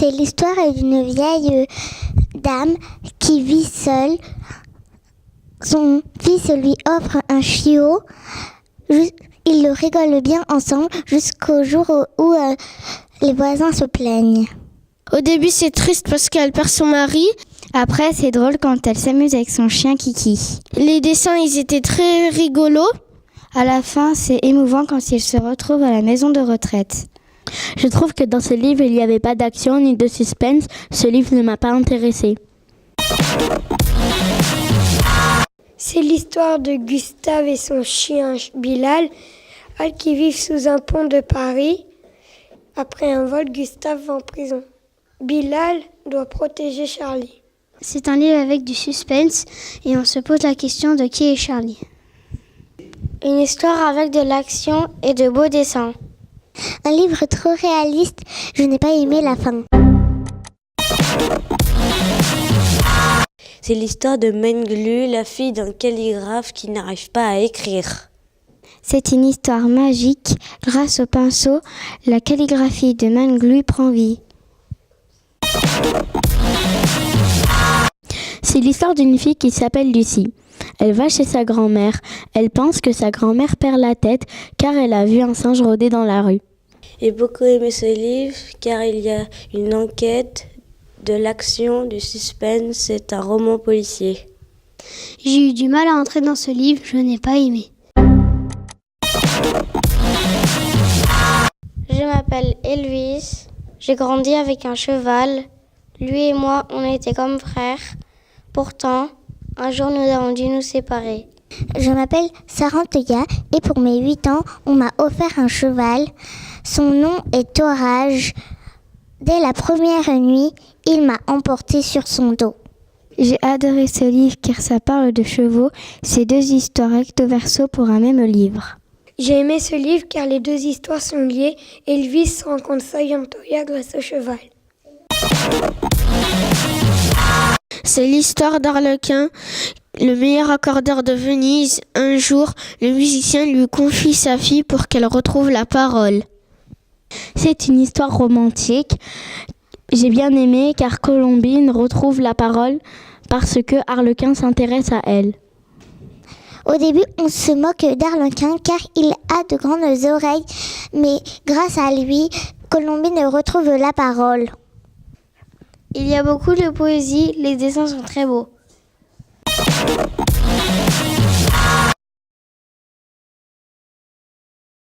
C'est l'histoire d'une vieille dame qui vit seule. Son fils lui offre un chiot. Ils le rigolent bien ensemble jusqu'au jour où les voisins se plaignent. Au début, c'est triste parce qu'elle perd son mari. Après, c'est drôle quand elle s'amuse avec son chien Kiki. Les dessins, ils étaient très rigolos. À la fin, c'est émouvant quand ils se retrouvent à la maison de retraite. Je trouve que dans ce livre, il n'y avait pas d'action ni de suspense. Ce livre ne m'a pas intéressée. C'est l'histoire de Gustave et son chien Bilal qui vivent sous un pont de Paris. Après un vol, Gustave va en prison. Bilal doit protéger Charlie. C'est un livre avec du suspense et on se pose la question de qui est Charlie. Une histoire avec de l'action et de beaux dessins. Un livre trop réaliste, je n'ai pas aimé la fin. C'est l'histoire de Menglu, la fille d'un calligraphe qui n'arrive pas à écrire. C'est une histoire magique. Grâce au pinceau, la calligraphie de Menglu prend vie. C'est l'histoire d'une fille qui s'appelle Lucie. Elle va chez sa grand-mère. Elle pense que sa grand-mère perd la tête car elle a vu un singe rôder dans la rue. J'ai beaucoup aimé ce livre car il y a une enquête, de l'action, du suspense. C'est un roman policier. J'ai eu du mal à entrer dans ce livre, je n'ai pas aimé. Je m'appelle Elvis, j'ai grandi avec un cheval. Lui et moi, on était comme frères. Pourtant, un jour, nous avons dû nous séparer. Je m'appelle Sarantoya et pour mes 8 ans, on m'a offert un cheval. Son nom est Orage. Dès la première nuit, il m'a emporté sur son dos. J'ai adoré ce livre car ça parle de chevaux. C'est 2 histoires recto verso pour un même livre. J'ai aimé ce livre car les 2 histoires sont liées. Elvis rencontre Sarantoya grâce au cheval. C'est l'histoire d'Arlequin, le meilleur accordeur de Venise. Un jour, le musicien lui confie sa fille pour qu'elle retrouve la parole. C'est une histoire romantique. J'ai bien aimé car Colombine retrouve la parole parce que Arlequin s'intéresse à elle. Au début, on se moque d'Arlequin car il a de grandes oreilles, mais grâce à lui, Colombine retrouve la parole. Il y a beaucoup de poésie, les dessins sont très beaux.